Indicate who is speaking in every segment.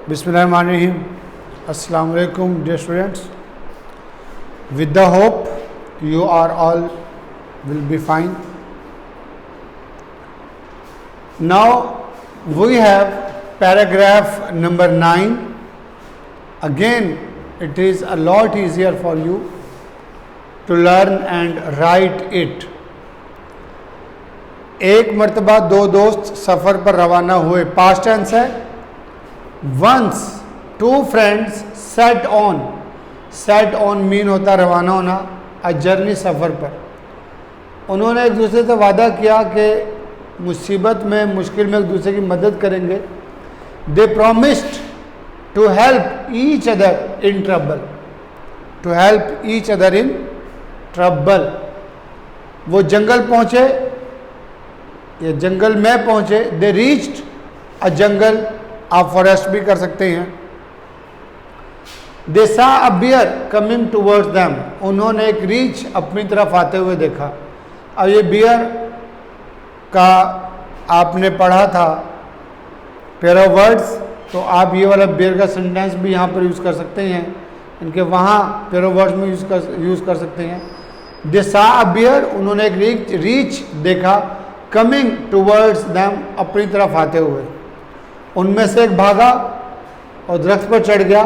Speaker 1: Bismillahirrahmanirrahim. Assalamu alaikum, dear students. With the hope you are all will be fine. Now we have paragraph number 9. Again, it is a lot easier for you to learn and write it. एक मर्तबा दो दोस्त सफ़र पर रवाना हुए. Past tense है. Once two friends set on mean होता रवाना होना, अ जर्नी सफ़र पर. उन्होंने एक दूसरे से वादा किया कि मुसीबत में मुश्किल में एक दूसरे की मदद करेंगे. They promised to help each other in trouble. वो जंगल पहुँचे या जंगल में पहुँचे. दे रीच्ड अ जंगल, आप फॉरेस्ट भी कर सकते हैं. दे सा अ बियर कमिंग टूवर्ड्स देम. उन्होंने एक रीछ अपनी तरफ आते हुए देखा. अब ये बियर का आपने पढ़ा था पेयर ऑफ वर्ड्स, तो आप ये वाला बियर का सेंटेंस भी यहाँ पर यूज़ कर सकते हैं. इनके वहाँ पेयर ऑफ वर्ड्स में यूज़ कर सकते हैं. दे सा अ बियर, उन्होंने एक रीछ देखा. कमिंग टूवर्ड्स देम, अपनी तरफ आते हुए. उनमें से एक भागा और दरख्त पर चढ़ गया.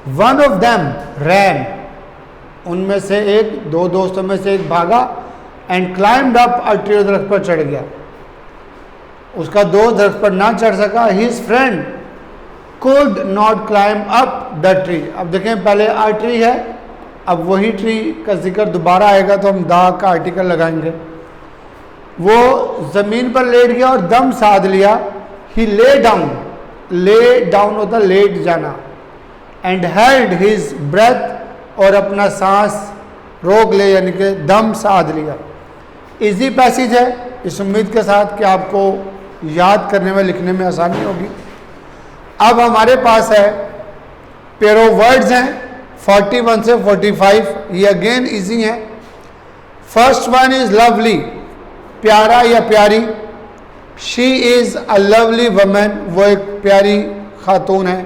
Speaker 1: वन ऑफ देम रैन, उनमें से एक, दो दोस्तों में से एक भागा. And climbed up a tree, दरख्त पर चढ़ गया. उसका दोस्त दरख्त पर ना चढ़ सका. His friend could not climb up the tree. अब देखें, पहले आ ट्री है, अब वही ट्री का जिक्र दोबारा आएगा तो हम दा का आर्टिकल लगाएंगे. वो ज़मीन पर लेट गया और दम साध लिया. ही ले डाउन होता लेट जाना. एंड हेल्ड हिज ब्रेथ, और अपना सांस रोक ले, यानी कि दम साध लिया. इजी पैसेज है, इस उम्मीद के साथ कि आपको याद करने में लिखने में आसानी होगी. अब हमारे पास है पेयर ऑफ वर्ड्स हैं 41 से 45. ये अगेन इजी हैं. फर्स्ट वन इज लवली, प्यारा या प्यारी. She is a lovely woman, वो एक प्यारी खातून है.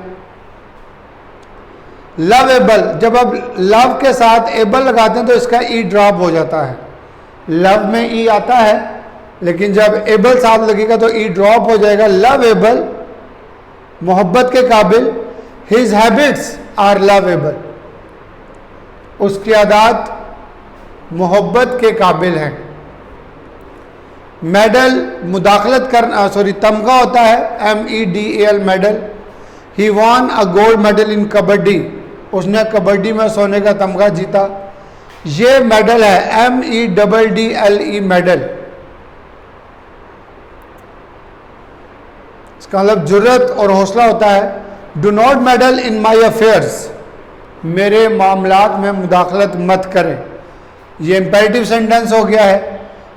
Speaker 1: लवेबल, जब अब लव के साथ एबल लगाते हैं तो इसका ई ड्रॉप हो जाता है. लव में ई आता है, लेकिन जब एबल साथ लगेगा तो ई ड्रॉप हो जाएगा. लवेबल, मोहब्बत के काबिल. हिज हैबिट्स आर लवेबल, उसकी आदत मोहब्बत के काबिल हैं. मेडल, मुदाखलत करना, तमगा होता है, MEDAL medal. He won a gold medal in kabaddi, उसने कबड्डी में सोने का तमगा जीता. ये मेडल है MEDDLE मेडल. इसका मतलब जुर्रत और हौसला होता है. Do not medal in my affairs, मेरे मामलात में मुदाखलत मत करें. ये इंपेरेटिव सेंटेंस हो गया है.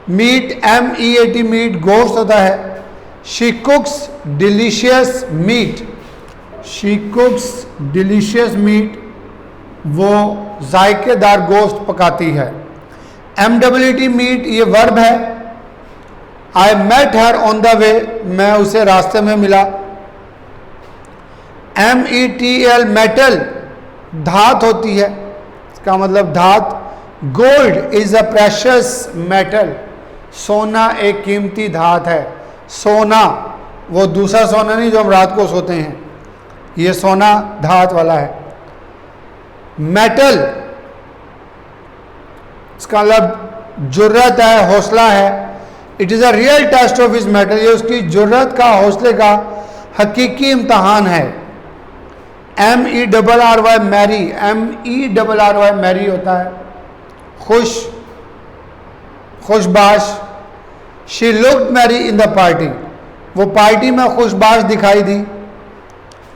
Speaker 1: मीट, MEAT मीट, गोश्त होता है. She cooks delicious meat, she cooks delicious meat, वो जायकेदार गोश्त पकाती है. MWT मीट, ये वर्ब है. I met her on the way, मैं उसे रास्ते में मिला. METL मेटल, धात होती है, इसका मतलब धात. Gold is a precious metal, सोना एक कीमती धात है. सोना, वो दूसरा सोना नहीं जो हम रात को सोते हैं, ये सोना धात वाला है. मेटल, इसका मतलब जुर्रत है, हौसला है. It is a real test of his mettle, ये उसकी जुर्रत का, हौसले का हकीकी इम्तहान है. MERRY मैरी, MERRY मैरी होता है खुशबाश. She looked merry in the party, वो पार्टी में खुशबाश दिखाई दी.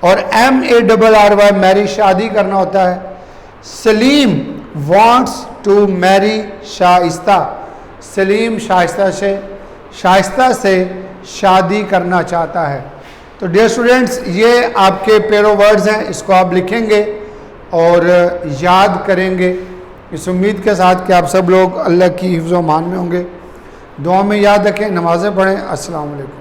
Speaker 1: और MARRY मैरी, शादी करना होता है. Salim wants to marry Shaista, Salim Shaista से शादी करना चाहता है. तो डियर स्टूडेंट्स, ये आपके पेयर ऑफ वर्ड्स हैं, इसको आप लिखेंगे और याद करेंगे इस उम्मीद के साथ कि आप सब लोग अल्लाह की हिफ्ज़ व अमान में होंगे. दुआ में याद रखें, नमाज़ें पढ़ें. अस्सलाम वालेकुम.